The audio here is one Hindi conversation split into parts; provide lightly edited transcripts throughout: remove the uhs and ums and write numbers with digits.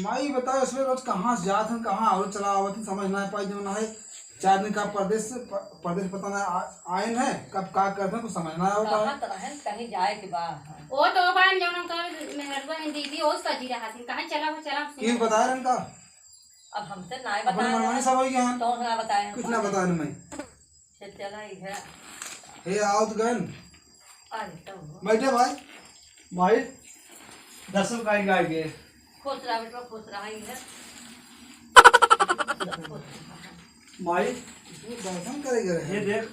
माई बताओ इसमें रोज कहाँ से जात हैं कहाँ और चला आवत हैं समझ ना पाई जो ना है 4 दिन का परदेश पता ना आए हैं कब का करते हैं कुछ समझ ना आता है कहीं जाए के बाद ओ तो बान जौन कर मेहरबा दीदी ओस का जीरा हासिल कहां चला ये बता रहे इनका अब हमसे ना अपन मनमानी सब हो गया हैं तो ना बताए कुछ ना बता मैं चला इधर हे आओ तो गन अरे तो बैठे भाई दर्शन करेंगे आगे खुश रहा बेटा खुश रहा इधर माई दर्शन करेंगे ये देख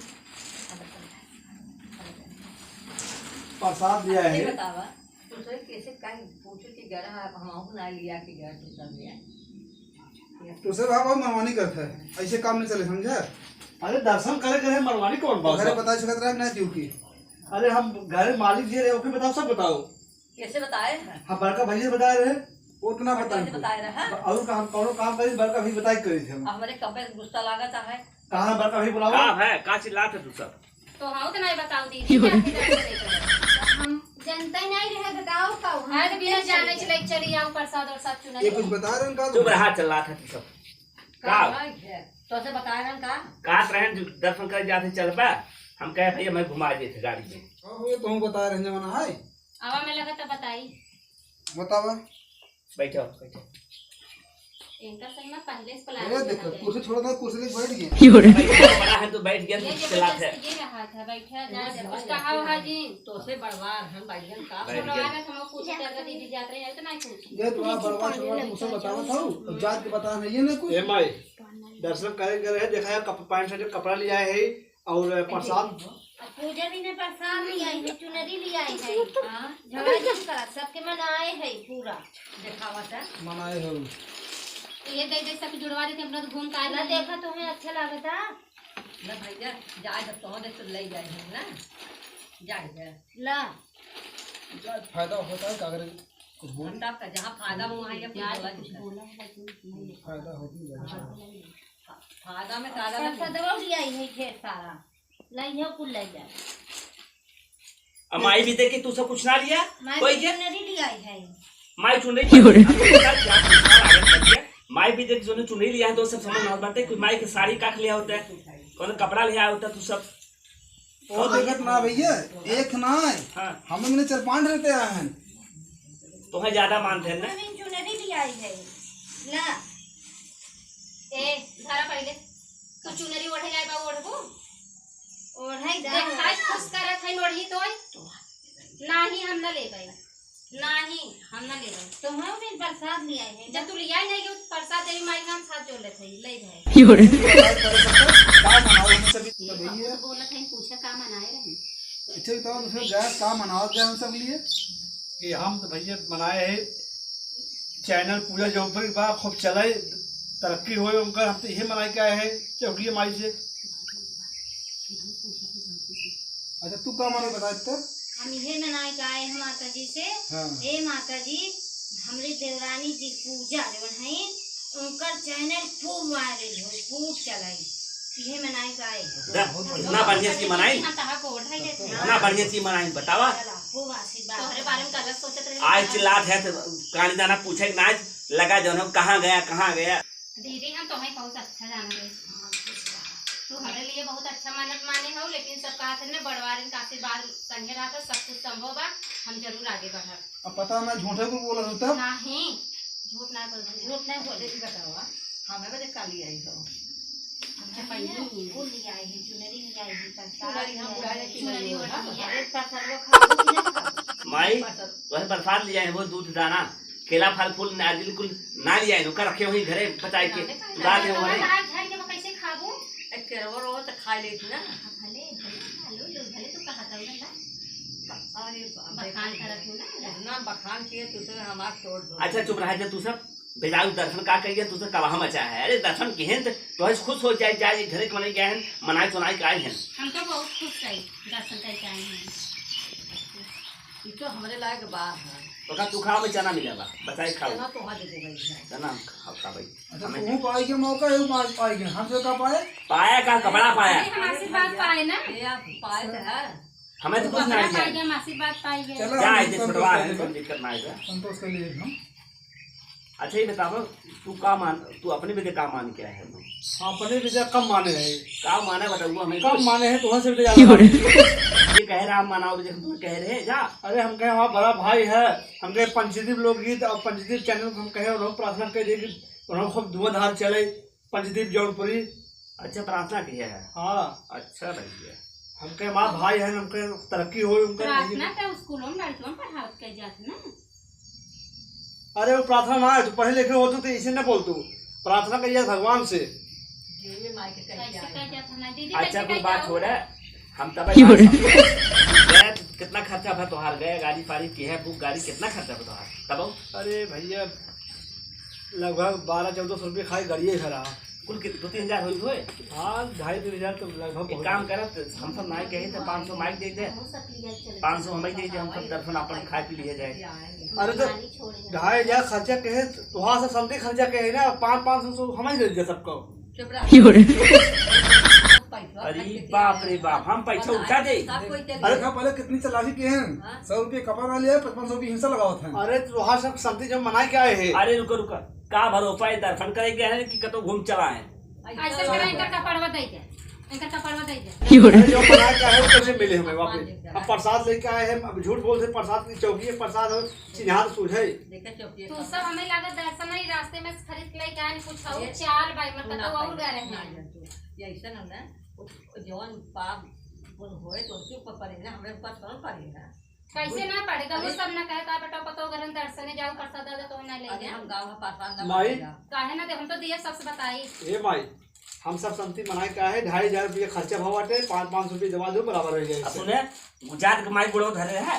प्रसाद लिया है बतावा तुझे कैसे कहीं पूछो कि गरा हम ना लिया कि गया तू सब लिया तो से भाई मनमानी करता है ऐसे काम नहीं चले समझे अरे दर्शन करे करे मनवानी कौन बात घरे बता सकत रहा नहीं क्यों की अरे हम घर मालिक जी रहे ओके बताओ सब बताओ कैसे बताए हम बड़का भैया बता रहे उतना बता बताए रहा और काम कौन काम करी बड़का भाई बताई करी थे हम हमारे कपड़े गुस्सा लागत है कहां बड़का भाई बुलाओ का है का चिल्लात है तू सब तो हां तो नहीं बताओ दीदी हम जनता ही नहीं रहे बताओ का हां तो बिना जाने चले चली आओ प्रसाद और साथ चुना ये कुछ बता रहे इनका चुप रहा चिल्लात है तू सब का तो से बताए रहा का काट रहे हैं दर्शन कर जाते चल बा हम कहे भैया मैं घुमा देते गाड़ी में हां ये तुम बता रहे हैं मना है आवा में लगा तो बताई बतावा बैठो बैठो इनका सही में पहले से ये प्लान देखो कुर्सी छोड़ दो कुर्सी लेके बैठ गए बड़ा है तो बैठ गया ये तो चिल्लात है ये रहा था बैठा जा कुछ कहा हो जी तो से बड़वार हम भाईजन का बैठ छोड़वा गया में हम पूछे तेरे दीदी जात रही है तो नहीं पूछी ये तुम्हारा बड़वा छोड़ा मुझसे बतावा था जात के बता नहीं ये नहीं कुछ ए माई दर्शन करे करे देखा है पैंट शर्ट कपड़ा लिया है और प्रसाद पूजा भी ने प्रसाद लिया है चुनरी लिया है हां झगड़ा जम करा सबके मन आए है पूरा दिखावा था मनाए हो ये दे दे सब जुड़वा देते अपना तो घूम का ना देखा तुम्हें अच्छा लगता ना भैया जाए जब तो दे तो ले जाए हम ना जाए ला फायदा होता है कागर कुछ बोल घंटा का जहां फायदा में वहां ये बोला फायदा होती है फायदा में कागज में प्रसाद लिया है ढेर सारा नहीं है कुल ले जा माई भी देख के तू सब कुछ ना लिया मैं कोई के चुनरी लिया है माई चुनरी माई भी देख जो चुनरी लिया है तो सब समझ ना बात है कोई माई के साड़ी काट लिया होता है कौन कपड़ा लिया होता तू सब ओ देखत ना भैया एक ना है हां हम में 4-5 रहते हैं तो है ज्यादा मानते हैं ना मैंने चुनरी लिया है ला ए धारा पहले तू चुनरी ओढ़े जाए बा ओढ़बो और है देख खाई खुश करत है ओढ़ी तोय नाही हम ना ले गए नाही हम ना ले गए तो हम भी प्रसाद लिया है जब तू लिया नहीं कि प्रसाद देवी माई नाम साथ जोड़ लेते ले गए का मनाओ हम सब भैया बोलत है पूछा का मनाए रहे अच्छा बताओ दूसरे गैस का मनाओ क्या हम सब लिए कि हम तो भैया बनाए है चैनल पूरा जो पर बा खूब चले तरक्की होए उनका हम तो यही मनाई के आए हैं चौकी माई से अच्छा तू का मानो बता तो हम ये मनाए के आए हैं माता जी से हां हे माता जी हमरे देवरानी जी पूजा जवन है उनका चैनल खूब वायरल हो खूब चलाई ये मनाए के आए ना बढ़िया सी मनाई हम तहा को ओढ़ाई देते ना बढ़िया सी मनाई बतावा चला खूब आशीर्वाद तोहरे बारे में कल सोचत रहे आज चिल्लात है तो कहानी दाना पूछे ना लगा जो कहाँ गया दीदी हम तुम्हें बहुत अच्छा जान रहे तू हमारे लिए बहुत अच्छा मन्नत माने हो लेकिन सब कहा थे ना बड़वारिन का आशीर्वाद संगे रहा था सब कुछ संभव बा हम जरूर आगे बढ़ब अब पता मैं झूठे को बोल रहा था नहीं झूठ ना बोल झूठ नहीं बोले बतावा हमें बजे काली आई तो फूल लिया है चुनरी लिया है प्रसाद चुनरी हम बुढ़ाए चुनरी ओढ़ी है एक प्रसाद वो खाओ कि नहीं खाओ माई तो प्रसाद लिया है वो दूध दाना केला फल फूल नारियल कुल ना लिया है रखे वही घरे पचाई के दाल है वही आज झाड़ के कैसे खाबू एक केरवा रो तो खा लेती ना भले भले भले तू कहा था ना अरे बखान करत हो ना ना बखान किए तो हमार छोड़ दो अच्छा चुप रहा जा तू सब बेजाऊ दर्शन का करिए तू सब कबाह मचा है अरे दर्शन केहन तो खुश हो जाए घरे के मने गए हैं मनाई सुनाई के आए हैं हम तो बहुत खुश है दर्शन करके आए हैं ये तो हमारे लायक बात है तो का तू खाओ में चना मिलेगा बताई खाओ चना तो वहाँ दे दे गई है चना खाओ खा भाई अच्छा तू पाई के मौका है पाई के हम से का पाए पाया का कपड़ा पाया हम आशीर्वाद पाए ना ये पाए तो है हमें तो कुछ नहीं पाई है हम आशीर्वाद पाई गए चलो क्या है छोटवा है कोई दिक्कत नहीं है संतोष के लिए हम अच्छा ये बताओ तू अपने विद्या का मान क्या है तू? अपने विद्या कम माने है, का माना बताऊँ हमें कम माने है तो वहाँ से विद्या ज्यादा माने। ये कह रहा हम मनाओ जैसे तुम कह रहे जा। अरे हम कहे हमारा बड़ा भाई है, हम कहे पंचदीप लोकगीत और पंचदीप चैनल को हम कहे उन्होंने प्रार्थना कर दी कि उन्होंने खूब धुआंधार चले पंचदीप जौनपुरी। अच्छा प्रार्थना की है। हाँ अच्छा भैया हम कहे हमारा भाई है, हम कहे तरक्की हो उनका। प्रार्थना तो स्कूलों में लड़कियों में पढ़ावत कर जाते ना। अरे वो प्रार्थना ना है तो पढ़े लिखे होते तो इसे न बोलतू, प्रार्थना करिए भगवान से। ये माई के कह कैसे कह जाता ना दीदी? अच्छा कैसे कोई कह बात जाओ? हो रहा है हम तब गए कितना खर्चा भा तोहार गए गाड़ी फाड़ी की है बुक गाड़ी कितना खर्चा भा तोहार तब? अरे भैया लगभग 12-14 रुपये खाई गाड़िए खरा। कुल 2-3 हजार हुए। हाँ 2,500-3,000 तो लगभग एक काम करत हम सब माइक कहे थे 500 माइक दे दे 500 हमें दे दे हम सब दर्शन अपन खाए पी लिए जाए। अरे तो 2,500 खर्चा कहे तो वहाँ से समझे खर्चा कहे ना 500-500 हमें दे दिया सबको। अरे बाप रे बाप हम पैसा उठा दे। अरे खा पहले कितनी चलाकी किए हैं, 100 रुपये कपड़ा ना लिया 55 रुपये हिंसा लगावत हैं। अरे तो वहाँ सब समझे जब मनाए क्या है। अरे रुको रुको का भरोसा है दर्शन करे गए हैं कि कतो घूम चला है। ऐसे करा इनका कपड़वा दे दे, इनका कपड़वा दे दे। अरे जो मनाए क्या है वो कैसे मिले हमें वापस। अब प्रसाद लेके आए हैं, अब झूठ बोलते प्रसाद की चौकी है, प्रसाद हो चिन्हार सूझे। तू सब हमें लागत दर्शन ही रास्ते में खरीद ले क्या नहीं पूछा चाल भाई मतलब तो और गए हैं। ऐसा ना जवन पाप गुण होए तो उसके ऊपर पड़े ना, हमें ऊपर कौन पड़ेगा? कैसे ना पड़ेगा वो सब ना कहता बेटा पतो घर दर्शन जाओ प्रसाद दे तो ना ले अरे हम गाँव में पास ना माई काहे ना दे हम तो दिए सबसे बताई। ए माई हम सब संति मनाए क्या है 2,500 रुपये खर्चा भवाटे 500 रुपये दवा दो बराबर हो अब जाए। सुने गुजरात के माइक गुड़ो धरे है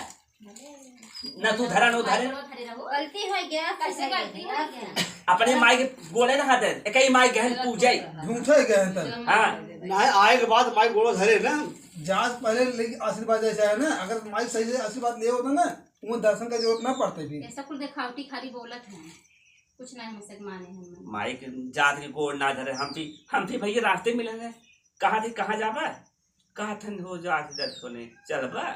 न तू धरा न धरे गलती हो गया कैसे गलती हो गया? अपने माइक गोले ना खाते एक ही माइक गहन पूजे। झूठे गए हैं तब हाँ ना आए के बाद माइक गोड़ो धरे ना जांच पहले लेकिन आशीर्वाद जैसा है ना, अगर माइक सही से आशीर्वाद ले होता ना वो दर्शन का जरूरत ना पड़ते फिर। ऐसा कुछ दिखावटी खाली बोलत है कुछ नहीं हमसे माने हम माइक जात के गोड़ ना धरे हम भी भैया रास्ते मिलेंगे कहाँ थे कहाँ जाबा कहाँ थन हो जात दर्शने चल बा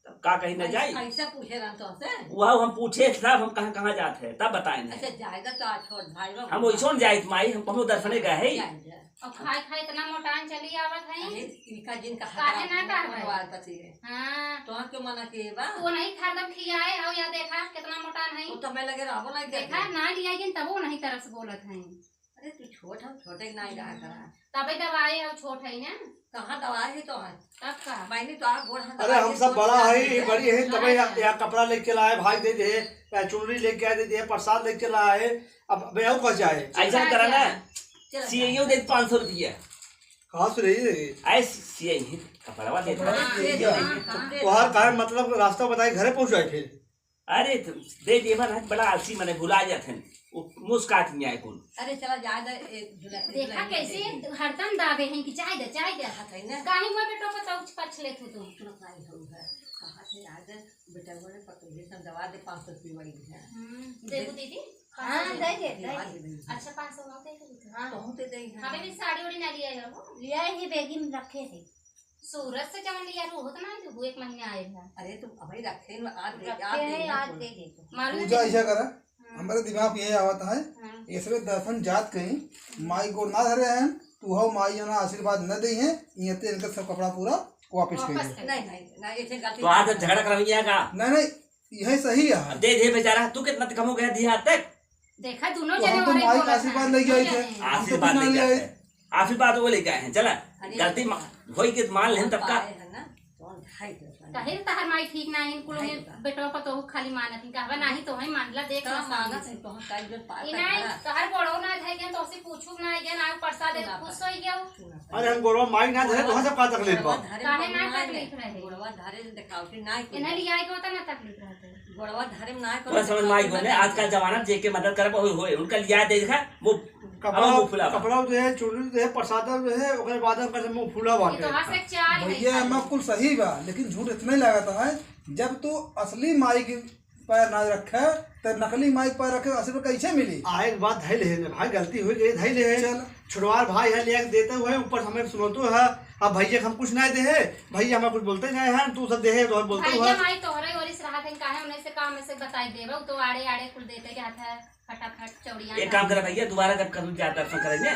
तब का कहीं न जाए। ऐसा पूछे ना तो से वह हम पूछे साहब हम कहाँ कहाँ जाते हैं तब बताएंगे। अच्छा जाएगा तो आज छोड़ भाई हम वैसो जाए माई हम कहो दर्शने गए है। और खाए खाए इतना मोटान चली आवत है। इनका जिनका काहे ना कहबे? भगवान पति है हां तो क्यों मना किए बा? तो नहीं खादम खियाए और या देखा कितना मोटान है। वो तो मैं लगे रहो ना देखा ना लिया कि तब वो नहीं तरस बोलत है। अरे तू छोट हम छोटे नहीं रहा करा तबे दवाई और छोट है ना कहाँ दवाई है तो है तब का मैंने तो आप गोड़ अरे हम सब बड़ा है बड़ी है तभी यहाँ कपड़ा लेके लाए भाई दे दे चुनरी लेके आए दे दे प्रसाद लेके लाए अब बेहू कह जाए ऐसा करा ना सीएयू दे 500 रुपया कहाँ से रही ऐसे सीएयू कपड़वा दे तुहार का मतलब रास्ता बताए घरे पहुँच जाए फिर। अरे दे देवा ना बड़ा आलसी मने भुला जाते मुस्कात नहीं आए कुल। अरे चला जाए देखा कैसे हरदम दावे हैं कि चाय दे काहे हुआ बेटो को तो पछ ले तू कहाँ से आज बेटा बोले पकड़े सब दवा दे 500 रुपये वाली है देखो दीदी हाँ दे दे अच्छा 500 हो गए। हाँ बहुत दे हमें भी साड़ी उड़ी ना लिया यार वो लिया ही बैगी में रखे थे सूरत से जवन लिया वो होता ना जो 1 महीने आए था। अरे तुम अभी रखे आज रखे हैं आज दे दे मालूम पूजा ऐसा करा हमारे दिमाग में ये आवता है इसलिए दर्शन जात कहीं माई को ना धरे हैं तू हो माई जना आशीर्वाद न दी है ये ते इनका सब कपड़ा पूरा वापस कर दे। नहीं ऐसे गलती तो आज झगड़ा करवाइए का नहीं यही सही है दे दे बेचारा तू कितना कम हो गया दिया तक देखा दोनों तो जने हम तो और माई का आशीर्वाद लेके आए थे आशीर्वाद हम तो लेके आए आए आशीर्वाद वो लेके आए हैं चला गलती होई के मान लें तब का है ना तो ढाई कहे तहर माई ठीक नहीं कुल में बेटो को तो खाली मानत नहीं कहबा नहीं तो है मानला देख का ला मानत है तो काई जो पास ई नहीं तहर बड़ो ना है गन तो से पूछू ना है गन आ प्रसाद दे खुश होई गयो अरे हम गोरवा माई ना धरे तो हम सब का तकलीफ बा काहे ना तकलीफ रहे गोड़वा धारे दिखावटी ना इन्हें लिया के होता ना तकलीफ रहते गोड़वा धारे में ना पूरा समझ में आई गोने आजकल जमाना जे के मदद करे वो होए उनका लिया दे देखा वो कपड़ा जो है चुनरी जो है प्रसाद जो है ओकरे बाद में मुंह फूला ये बाटे तो हाथ से चार भैया हमें कुल सही बा लेकिन झूठ इतना ही लगाता है जब तू असली माई के पैर ना रखे तो नकली माई पैर रखे असली कैसे मिली। आए के बाद धैल है भाई गलती हुई गई धैल है चल छुड़वार भाई है ले देते हुए ऊपर हमें सुनतो है अब भैया हम कुछ नहीं दे है भैया हमें कुछ बोलते नहीं है तू सब दे है तो बोलते भाई हुआ माई तोहरे और इस राहत है काहे उन्हें से काम में से बताई देबो तो आड़े आड़े कुल देते के हाथ है फटाफट चौड़िया एक काम करा भैया, दोबारा जब करूँ जा दर्शन करेंगे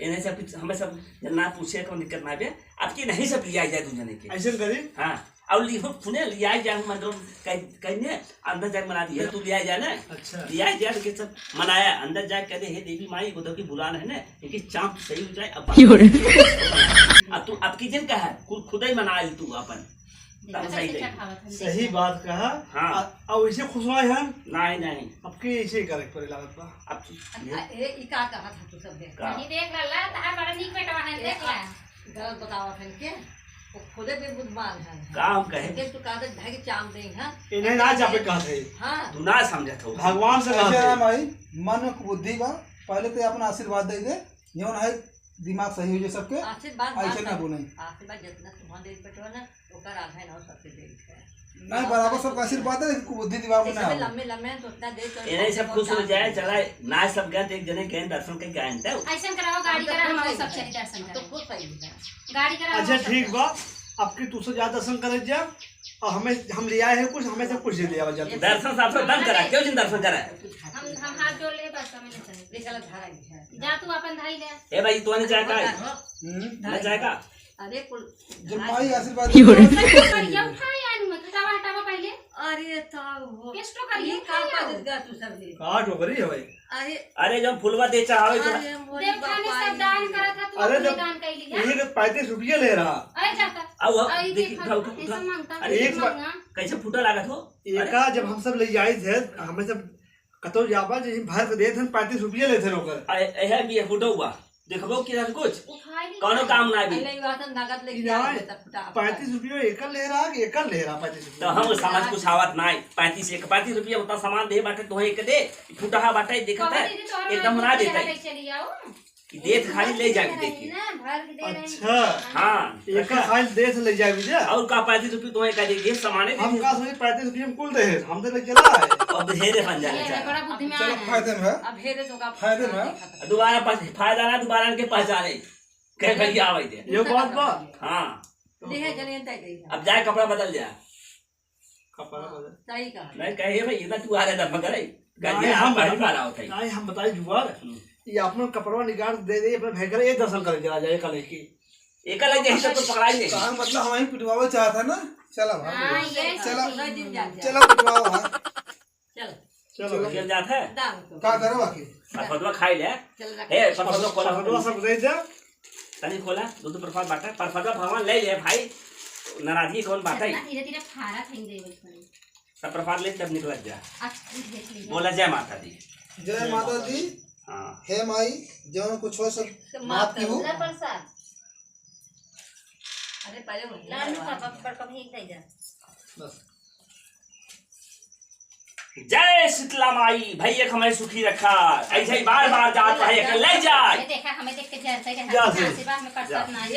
इन्हें सब हमें सब ना पूछे कौन दिक्कत ना बे, आपकी नहीं सब लिया जाए दूसरे के ऐसे करी हाँ। और लिखो सुने लिया जाए मतलब कहीं अंदर जाके मना दिया तू लिया जाए ना। अच्छा लिया जाए कि सब मनाया अंदर जाके कहते हे देवी माई को तो की बुलाना है ना, लेकिन चाँप सही हो जाए। अब तू अब किचन का है खुद ही मना ली तू अपन तब सही रही। सही बात कहा। हाँ। अब ऐसे खुश हुआ है नहीं नहीं अब की ऐसे करे पड़े लागत बा। अब ई का कहा था तू सब देख नहीं देख ला तार बड़ा नीक बेटा है देख ला गलत बतावा था के वो खुदे भी बुद्धमान है काम कहे के तू का दे ढाई चाम दे हां इन्हें ना जापे कहा थे हां तू ना समझत हो भगवान से ऐसे कहा है माई मन में बुद्धि बा, पहले तो अपना आशीर्वाद दे दे यूं है दिमाग सही हो जाए सबके, आशीर्वाद ऐसे ना बोले आशीर्वाद जितना तुम्हारे दे बेटो ना ओकर आधा ना सबसे दे नहीं बराबर सबका आशीर्वाद है, बुद्धि दिमाग में ना सब हो। लंबे लंबे तो उतना दे तो इन्हें सब खुश हो जाए चला ना सब गए एक जने गए दर्शन के गए थे ऐसा कराओ गाड़ी करा हम सब चली दर्शन तो करे खुश सही है गाड़ी करा अच्छा ठीक बा। अब की तू से ज्यादा दर्शन करे जा और हमें हम ले आए हैं कुछ हमें सब कुछ दे दिया जा। दर्शन साहब से बंद करा क्यों जिन दर्शन करा हम हाथ जोड़ ले बस हमें नहीं चले ले चला धारा है जा तू अपन धाई ले ए भाई तू नहीं चाहे का हम्म। ना चाहे का अरे कुल जब माई आशीर्वाद करिया उठा यार मत हटावा हटावा पहले अरे ताऊ केस्टो करिया ये का पद गा तू सब ले कहा टोकरी है भाई। अरे अरे जब फुलवा दे चाहे अरे मोरी देवता ने सब दान करा था तू अरे अपने जब दान कर लिया यही के 35 रुपये ले रहा। अरे जाता अब आई देखिए देखा उठा ऐसा मांगता अरे है एक बार- मांगा कैसे फूटा लागत हो एका जब हम सब ले आए थे हमें सब कतो जाबा जी भर के दे थे 35 रुपये ले थे लोग। यह भी फूटा हुआ देखबो कि कुछ उठाई ली कोनो काम ना भी पहले बात नगद ले इनाम 35 रुपये एकल ले रहा कि एकल ले रहा 35 तो रुपये। हम समझ कुछ आवत ना 35 रुपया उतना सामान दे बाटे तो एक दे फूटा बाटे देखत है एकदम ना देता है चली जाओ देत खाली ले जाके देखिए ना भर के दे रहे हैं अच्छा हाँ एकल फाइल दे से ले जाए मुझे। और का 35 रुपये तुम्हें का दे सामान हम का सोचे 35 रुपये में कुल दे हम तो ले चला है। अब ढेरे बन ये जाए बड़ा बुद्धिमान चलो है फायदे में है। अब हेरे तो का फायदे में दोबारा फायदा ना दोबारा इनके पहचाने कह भैया आवे दे ये बात बा। हाँ ले है जने तय गई अब जाए कपड़ा बदल जा कपड़ा बदल। सही कहा नहीं कहे भाई इधर तू आ रहा था मगर नहीं, हम हम बाहर का रहा होता है नहीं हम बताए जुआर ये अपना कपड़ा निकाल दे दे अपने भैया एक दर्शन करे चला जाए कल की। एक अलग जैसे तो पकड़ा ही कहा नहीं मतलब हमारी पिटवावे चाहता ना, चला हाँ भाई ये चला नहीं दिन जा चला पिटवाओ हाँ चल चलो खेल जाता है दाम तो का करो बाकी परफतवा खाई ले चल रख ए परफतवा खोला कपड़ा सब दे जा। तनी खोला दूध प्रसाद बाटा परफतवा भगवान ले ले भाई नाराजगी कौन बाटा है धीरे धीरे फारा થઈ ગઈ વળી सब प्रसाद ले तब निकल जा अच्छा देख लीजिए बोला जय माता दी जय माता दी। हाँ हे माई जो कुछ हो सब तो माफ माफ की हो। करो प्रसाद अरे पहले वो लालू का पकड़ कभी दे जा बस जय शीतला माई भैया हमें सुखी रखा ऐसे ही बार बार जात रहे ले जाए ये देखा हमें देख के जैसे जा से। आशीर्वाद में कर सकना है